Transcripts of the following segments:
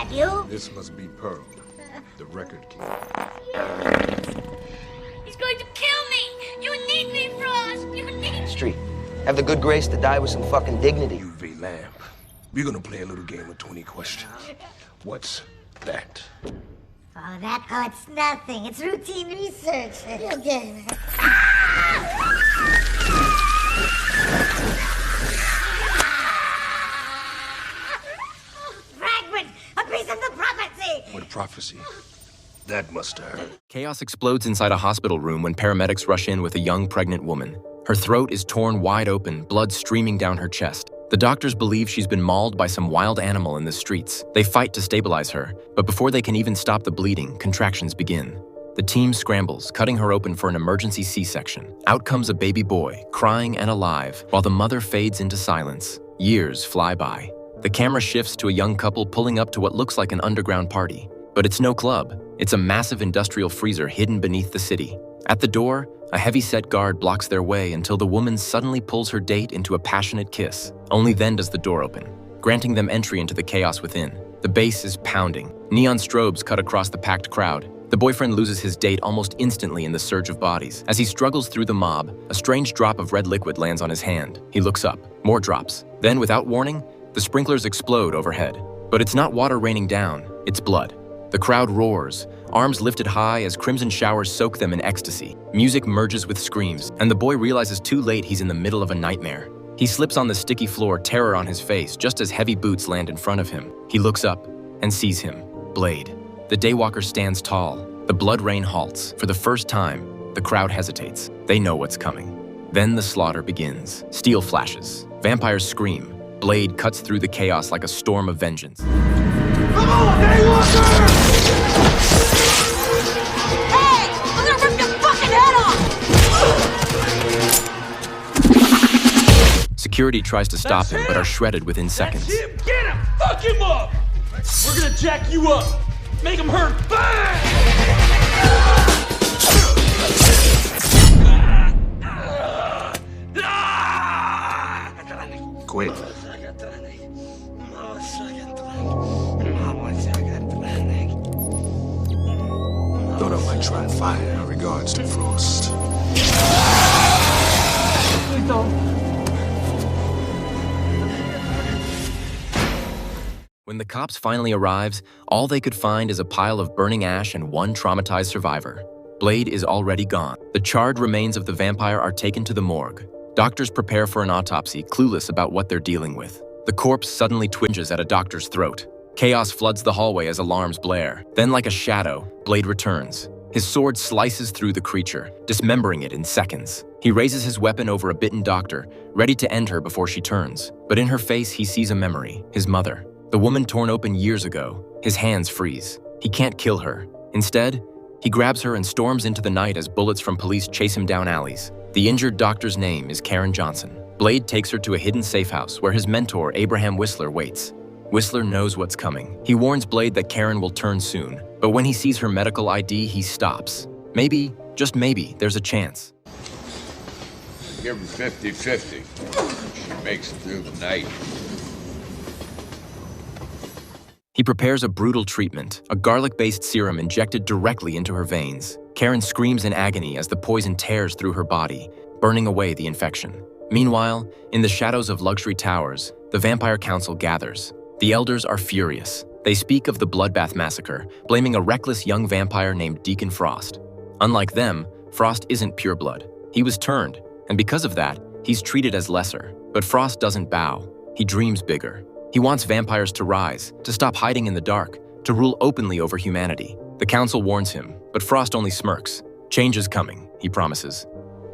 that you? This must be Pearl, the record keeper. He's going to kill me! You need me, Frost! You need me! Street, have the good grace to die with some fucking dignity. UV lamp. We're gonna play a little game of 20 questions. What's that? Oh, it's nothing. It's routine research. Okay. Fragment! A piece of the prophecy! What prophecy? That must have hurt. Chaos explodes inside a hospital room when paramedics rush in with a young pregnant woman. Her throat is torn wide open, blood streaming down her chest. The doctors believe she's been mauled by some wild animal in the streets. They fight to stabilize her, but before they can even stop the bleeding, contractions begin. The team scrambles, cutting her open for an emergency C-section. Out comes a baby boy, crying and alive, while the mother fades into silence. Years fly by. The camera shifts to a young couple pulling up to what looks like an underground party. But it's no club. It's a massive industrial freezer hidden beneath the city. At the door, a heavy-set guard blocks their way until the woman suddenly pulls her date into a passionate kiss. Only then does the door open, granting them entry into the chaos within. The bass is pounding. Neon strobes cut across the packed crowd. The boyfriend loses his date almost instantly in the surge of bodies. As he struggles through the mob, a strange drop of red liquid lands on his hand. He looks up. More drops. Then, without warning, the sprinklers explode overhead. But it's not water raining down, it's blood. The crowd roars, arms lifted high as crimson showers soak them in ecstasy. Music merges with screams, and the boy realizes too late he's in the middle of a nightmare. He slips on the sticky floor, terror on his face, just as heavy boots land in front of him. He looks up and sees him, Blade. The Daywalker stands tall. The blood rain halts. For the first time, the crowd hesitates. They know what's coming. Then the slaughter begins. Steel flashes. Vampires scream. Blade cuts through the chaos like a storm of vengeance. Come on, Daywalker! Hey! I'm gonna rip your fucking head off! Security tries to stop him, but are shredded within seconds. That's him! Get him! Fuck him up! We're gonna jack you up! Make him hurt! Bang! Quit. Thought I might try fire in regards to Frost. Please don't. When the cops finally arrives, all they could find is a pile of burning ash and one traumatized survivor. Blade is already gone. The charred remains of the vampire are taken to the morgue. Doctors prepare for an autopsy, clueless about what they're dealing with. The corpse suddenly twinges at a doctor's throat. Chaos floods the hallway as alarms blare. Then, like a shadow, Blade returns. His sword slices through the creature, dismembering it in seconds. He raises his weapon over a bitten doctor, ready to end her before she turns. But in her face, he sees a memory, his mother. The woman torn open years ago. His hands freeze. He can't kill her. Instead, he grabs her and storms into the night as bullets from police chase him down alleys. The injured doctor's name is Karen Johnson. Blade takes her to a hidden safe house where his mentor, Abraham Whistler, waits. Whistler knows what's coming. He warns Blade that Karen will turn soon, but when he sees her medical ID, he stops. Maybe, just maybe, there's a chance. Give her 50-50. She makes it through the night. He prepares a brutal treatment, a garlic-based serum injected directly into her veins. Karen screams in agony as the poison tears through her body, burning away the infection. Meanwhile, in the shadows of luxury towers, the Vampire Council gathers. The elders are furious. They speak of the Bloodbath Massacre, blaming a reckless young vampire named Deacon Frost. Unlike them, Frost isn't pureblood. He was turned, and because of that, he's treated as lesser. But Frost doesn't bow. He dreams bigger. He wants vampires to rise, to stop hiding in the dark, to rule openly over humanity. The council warns him, but Frost only smirks. Change is coming, he promises.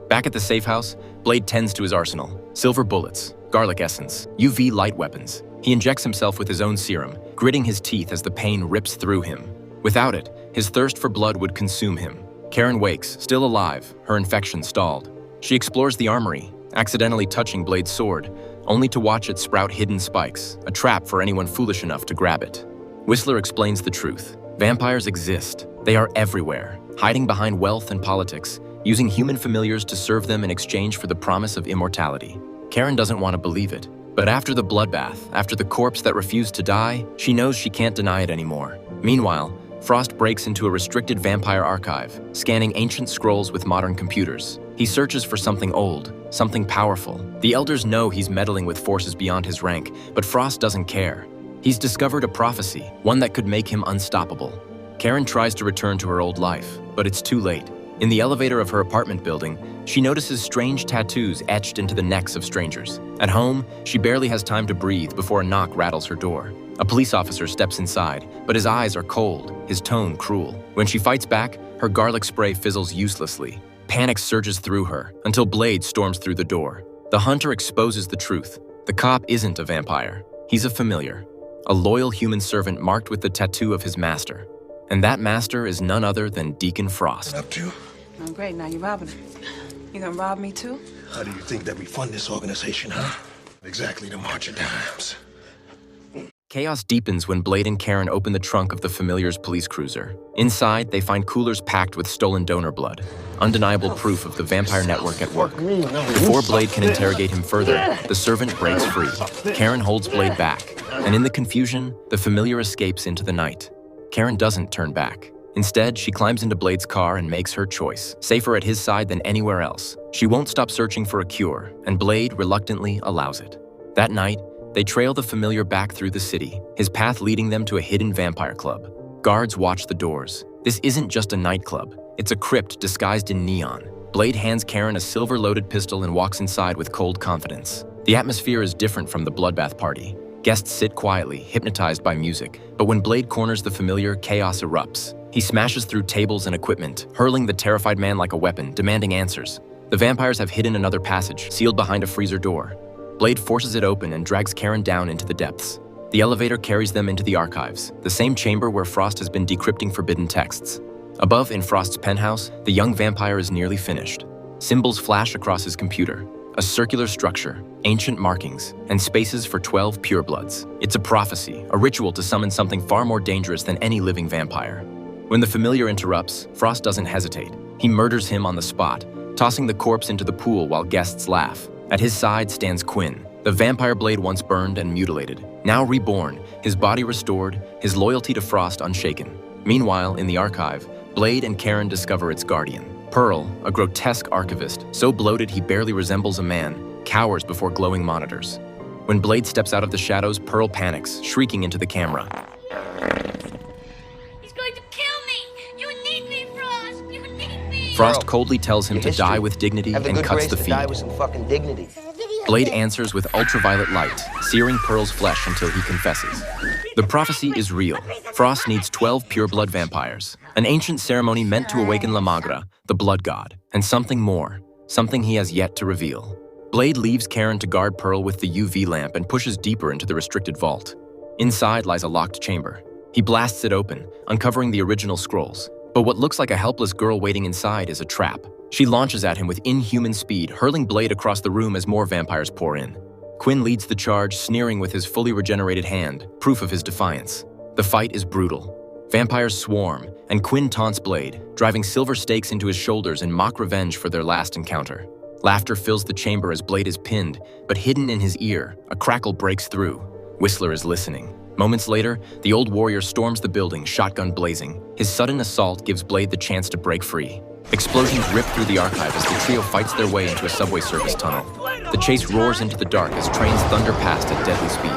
Back at the safe house, Blade tends to his arsenal. Silver bullets, garlic essence, UV light weapons. He injects himself with his own serum, gritting his teeth as the pain rips through him. Without it, his thirst for blood would consume him. Karen wakes, still alive, her infection stalled. She explores the armory, accidentally touching Blade's sword, only to watch it sprout hidden spikes, a trap for anyone foolish enough to grab it. Whistler explains the truth. Vampires exist. They are everywhere, hiding behind wealth and politics, using human familiars to serve them in exchange for the promise of immortality. Karen doesn't want to believe it, But after the bloodbath, after the corpse that refused to die, she knows she can't deny it anymore. Meanwhile, Frost breaks into a restricted vampire archive, scanning ancient scrolls with modern computers. He searches for something old, something powerful. The elders know he's meddling with forces beyond his rank, but Frost doesn't care. He's discovered a prophecy, one that could make him unstoppable. Karen tries to return to her old life, but it's too late. In the elevator of her apartment building, she notices strange tattoos etched into the necks of strangers. At home, she barely has time to breathe before a knock rattles her door. A police officer steps inside, but his eyes are cold, his tone cruel. When she fights back, her garlic spray fizzles uselessly. Panic surges through her until Blade storms through the door. The hunter exposes the truth. The cop isn't a vampire. He's a familiar, a loyal human servant marked with the tattoo of his master. And that master is none other than Deacon Frost. Up to? Oh, great. Now you're robbing her. You gonna rob me too? How do you think that we fund this organization, huh? Exactly to march of dimes. Chaos deepens when Blade and Karen open the trunk of the Familiar's police cruiser. Inside, they find coolers packed with stolen donor blood, undeniable proof of the vampire network at work. Before Blade can interrogate him further, the servant breaks free. Karen holds Blade back, and in the confusion, the Familiar escapes into the night. Karen doesn't turn back. Instead, she climbs into Blade's car and makes her choice, safer at his side than anywhere else. She won't stop searching for a cure, and Blade reluctantly allows it. That night, they trail the Familiar back through the city, his path leading them to a hidden vampire club. Guards watch the doors. This isn't just a nightclub, it's a crypt disguised in neon. Blade hands Karen a silver-loaded pistol and walks inside with cold confidence. The atmosphere is different from the bloodbath party. Guests sit quietly, hypnotized by music. But when Blade corners the Familiar, chaos erupts. He smashes through tables and equipment, hurling the terrified man like a weapon, demanding answers. The vampires have hidden another passage, sealed behind a freezer door. Blade forces it open and drags Karen down into the depths. The elevator carries them into the archives, the same chamber where Frost has been decrypting forbidden texts. Above, in Frost's penthouse, the young vampire is nearly finished. Symbols flash across his computer. A circular structure, ancient markings, and spaces for 12 purebloods. It's a prophecy, a ritual to summon something far more dangerous than any living vampire. When the Familiar interrupts, Frost doesn't hesitate. He murders him on the spot, tossing the corpse into the pool while guests laugh. At his side stands Quinn, the vampire Blade once burned and mutilated. Now reborn, his body restored, his loyalty to Frost unshaken. Meanwhile, in the archive, Blade and Karen discover its guardian. Pearl, a grotesque archivist, so bloated he barely resembles a man, cowers before glowing monitors. When Blade steps out of the shadows, Pearl panics, shrieking into the camera. He's going to kill me! You need me, Frost! You need me! Frost coldly tells him to die with dignity Have the and good cuts grace the to feed. die with some fucking dignity. Blade answers with ultraviolet light, searing Pearl's flesh until he confesses. The prophecy is real. Frost needs 12 pureblood vampires, an ancient ceremony meant to awaken Magra, the blood god, and something more, something he has yet to reveal. Blade leaves Karen to guard Pearl with the UV lamp and pushes deeper into the restricted vault. Inside lies a locked chamber. He blasts it open, uncovering the original scrolls. But what looks like a helpless girl waiting inside is a trap. She launches at him with inhuman speed, hurling Blade across the room as more vampires pour in. Quinn leads the charge, sneering with his fully regenerated hand, proof of his defiance. The fight is brutal. Vampires swarm, and Quinn taunts Blade, driving silver stakes into his shoulders in mock revenge for their last encounter. Laughter fills the chamber as Blade is pinned, but hidden in his ear, a crackle breaks through. Whistler is listening. Moments later, the old warrior storms the building, shotgun blazing. His sudden assault gives Blade the chance to break free. Explosions rip through the archive as the trio fights their way into a subway service tunnel. The chase roars into the dark as trains thunder past at deadly speed.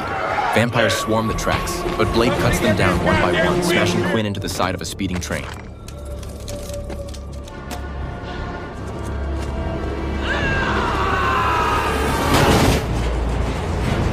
Vampires swarm the tracks, but Blade cuts them down one by one, smashing Quinn into the side of a speeding train.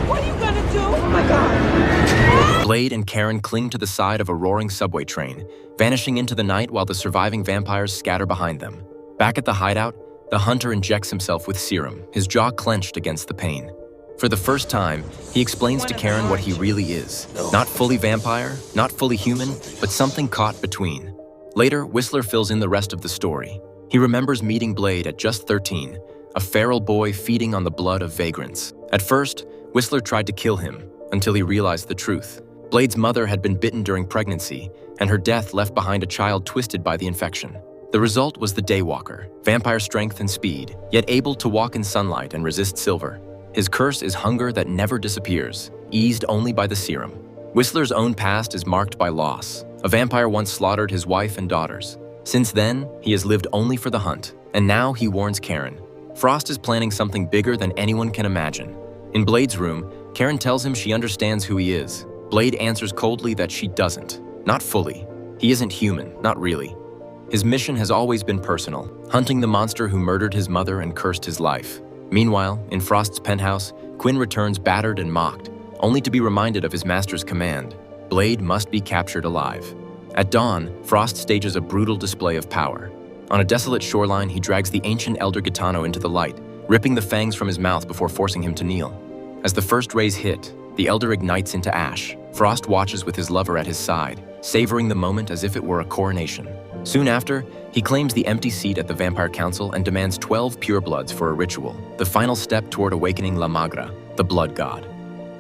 What are you gonna do? Oh my God! Blade and Karen cling to the side of a roaring subway train, vanishing into the night while the surviving vampires scatter behind them. Back at the hideout, the hunter injects himself with serum, his jaw clenched against the pain. For the first time, he explains to Karen what he really is. Not fully vampire, not fully human, but something caught between. Later, Whistler fills in the rest of the story. He remembers meeting Blade at just 13, a feral boy feeding on the blood of vagrants. At first, Whistler tried to kill him, until he realized the truth. Blade's mother had been bitten during pregnancy, and her death left behind a child twisted by the infection. The result was the Daywalker, vampire strength and speed, yet able to walk in sunlight and resist silver. His curse is hunger that never disappears, eased only by the serum. Whistler's own past is marked by loss. A vampire once slaughtered his wife and daughters. Since then, he has lived only for the hunt, and now he warns Karen. Frost is planning something bigger than anyone can imagine. In Blade's room, Karen tells him she understands who he is. Blade answers coldly that she doesn't. Not fully. He isn't human, not really. His mission has always been personal, hunting the monster who murdered his mother and cursed his life. Meanwhile, in Frost's penthouse, Quinn returns battered and mocked, only to be reminded of his master's command. Blade must be captured alive. At dawn, Frost stages a brutal display of power. On a desolate shoreline, he drags the ancient Elder Gitano into the light, ripping the fangs from his mouth before forcing him to kneel. As the first rays hit, the Elder ignites into ash. Frost watches with his lover at his side, savoring the moment as if it were a coronation. Soon after, he claims the empty seat at the Vampire Council and demands 12 purebloods for a ritual, the final step toward awakening La Magra, the blood god.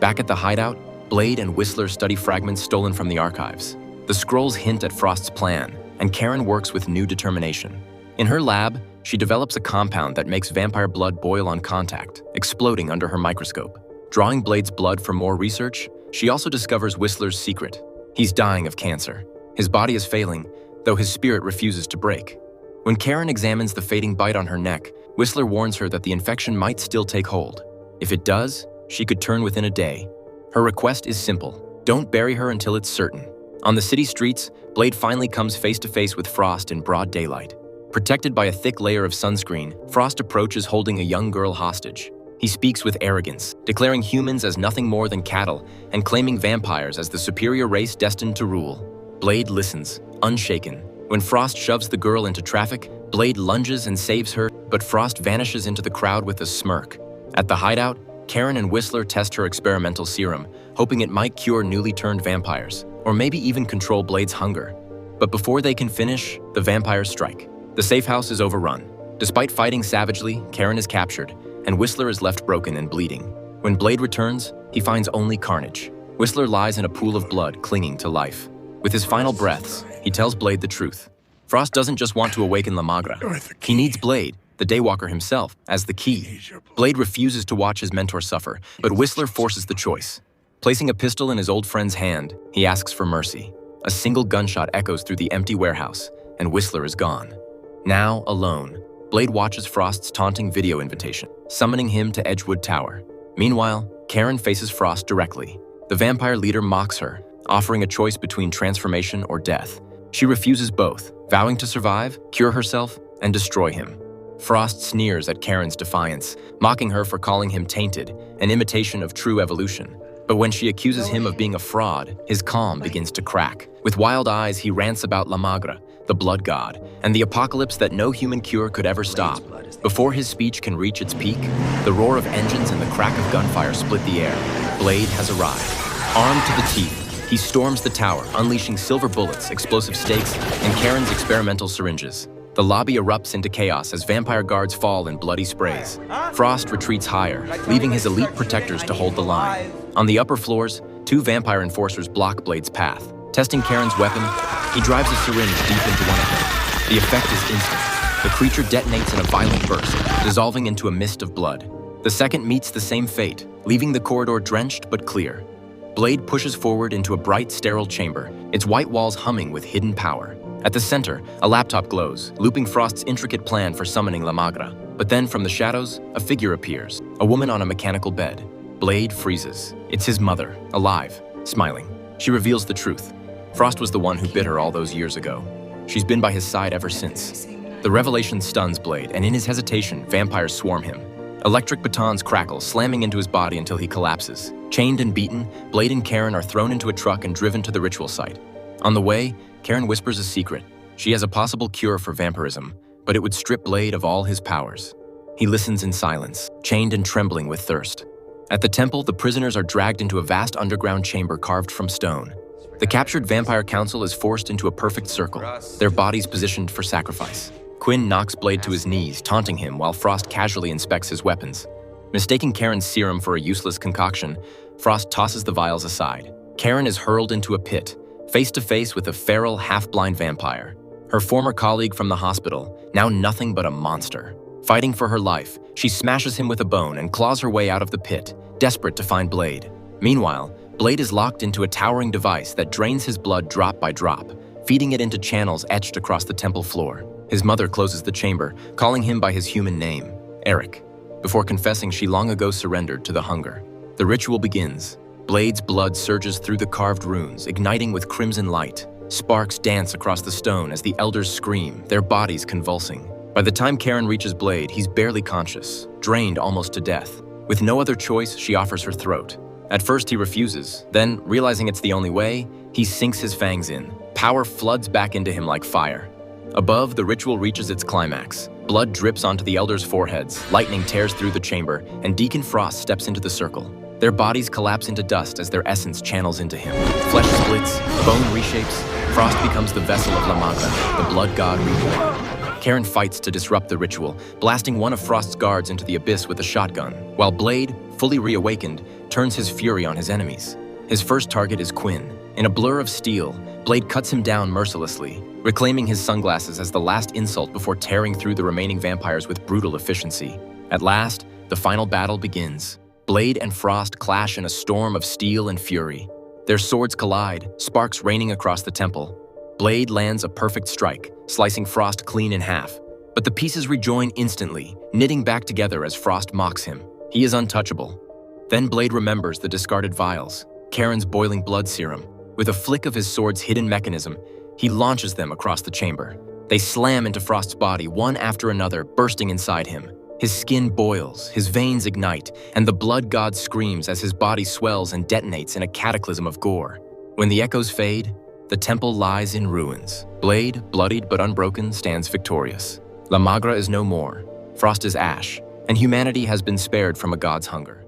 Back at the hideout, Blade and Whistler study fragments stolen from the archives. The scrolls hint at Frost's plan, and Karen works with new determination. In her lab, she develops a compound that makes vampire blood boil on contact, exploding under her microscope. Drawing Blade's blood for more research, she also discovers Whistler's secret. He's dying of cancer. His body is failing, though his spirit refuses to break. When Karen examines the fading bite on her neck, Whistler warns her that the infection might still take hold. If it does, she could turn within a day. Her request is simple: don't bury her until it's certain. On the city streets, Blade finally comes face to face with Frost in broad daylight. Protected by a thick layer of sunscreen, Frost approaches holding a young girl hostage. He speaks with arrogance, declaring humans as nothing more than cattle and claiming vampires as the superior race destined to rule. Blade listens, unshaken. When Frost shoves the girl into traffic, Blade lunges and saves her, but Frost vanishes into the crowd with a smirk. At the hideout, Karen and Whistler test her experimental serum, hoping it might cure newly turned vampires, or maybe even control Blade's hunger. But before they can finish, the vampires strike. The safe house is overrun. Despite fighting savagely, Karen is captured, and Whistler is left broken and bleeding. When Blade returns, he finds only carnage. Whistler lies in a pool of blood, clinging to life. With his final breaths, he tells Blade the truth. Frost doesn't just want to awaken La Magra. He needs Blade, the Daywalker himself, as the key. Blade refuses to watch his mentor suffer, but Whistler forces the choice. Placing a pistol in his old friend's hand, he asks for mercy. A single gunshot echoes through the empty warehouse, and Whistler is gone. Now, alone, Blade watches Frost's taunting video invitation, summoning him to Edgewood Tower. Meanwhile, Karen faces Frost directly. The vampire leader mocks her, offering a choice between transformation or death. She refuses both, vowing to survive, cure herself, and destroy him. Frost sneers at Karen's defiance, mocking her for calling him tainted, an imitation of true evolution. But when she accuses him of being a fraud, his calm begins to crack. With wild eyes, he rants about La Magra, the blood god, and the apocalypse that no human cure could ever stop. Before his speech can reach its peak, the roar of engines and the crack of gunfire split the air. Blade has arrived. Armed to the teeth, he storms the tower, unleashing silver bullets, explosive stakes, and Karen's experimental syringes. The lobby erupts into chaos as vampire guards fall in bloody sprays. Frost retreats higher, leaving his elite protectors to hold the line. On the upper floors, 2 vampire enforcers block Blade's path. Testing Karen's weapon, he drives a syringe deep into one of them. The effect is instant. The creature detonates in a violent burst, dissolving into a mist of blood. The second meets the same fate, leaving the corridor drenched but clear. Blade pushes forward into a bright, sterile chamber, its white walls humming with hidden power. At the center, a laptop glows, looping Frost's intricate plan for summoning La Magra. But then, from the shadows, a figure appears, a woman on a mechanical bed. Blade freezes. It's his mother, alive, smiling. She reveals the truth. Frost was the one who bit her all those years ago. She's been by his side ever since. The revelation stuns Blade, and in his hesitation, vampires swarm him. Electric batons crackle, slamming into his body until he collapses. Chained and beaten, Blade and Karen are thrown into a truck and driven to the ritual site. On the way, Karen whispers a secret. She has a possible cure for vampirism, but it would strip Blade of all his powers. He listens in silence, chained and trembling with thirst. At the temple, the prisoners are dragged into a vast underground chamber carved from stone. The captured vampire council is forced into a perfect circle, their bodies positioned for sacrifice. Quinn knocks Blade to his knees, taunting him while Frost casually inspects his weapons. Mistaking Karen's serum for a useless concoction, Frost tosses the vials aside. Karen is hurled into a pit, face to face with a feral, half-blind vampire. Her former colleague from the hospital, now nothing but a monster. Fighting for her life, she smashes him with a bone and claws her way out of the pit, desperate to find Blade. Meanwhile, Blade is locked into a towering device that drains his blood drop by drop, feeding it into channels etched across the temple floor. His mother closes the chamber, calling him by his human name, Eric, before confessing she long ago surrendered to the hunger. The ritual begins. Blade's blood surges through the carved runes, igniting with crimson light. Sparks dance across the stone as the elders scream, their bodies convulsing. By the time Karen reaches Blade, he's barely conscious, drained almost to death. With no other choice, she offers her throat. At first, he refuses. Then, realizing it's the only way, he sinks his fangs in. Power floods back into him like fire. Above, the ritual reaches its climax. Blood drips onto the elders' foreheads, lightning tears through the chamber, and Deacon Frost steps into the circle. Their bodies collapse into dust as their essence channels into him. Flesh splits, bone reshapes. Frost becomes the vessel of Magra, the blood god reborn. Karen fights to disrupt the ritual, blasting one of Frost's guards into the abyss with a shotgun, while Blade, fully reawakened, turns his fury on his enemies. His first target is Quinn. In a blur of steel, Blade cuts him down mercilessly, reclaiming his sunglasses as the last insult before tearing through the remaining vampires with brutal efficiency. At last, the final battle begins. Blade and Frost clash in a storm of steel and fury. Their swords collide, sparks raining across the temple. Blade lands a perfect strike, slicing Frost clean in half. But the pieces rejoin instantly, knitting back together as Frost mocks him. He is untouchable. Then Blade remembers the discarded vials, Karen's boiling blood serum. With a flick of his sword's hidden mechanism, he launches them across the chamber. They slam into Frost's body, one after another, bursting inside him. His skin boils, his veins ignite, and the blood god screams as his body swells and detonates in a cataclysm of gore. When the echoes fade, the temple lies in ruins. Blade, bloodied but unbroken, stands victorious. La Magra is no more, Frost is ash, and humanity has been spared from a god's hunger.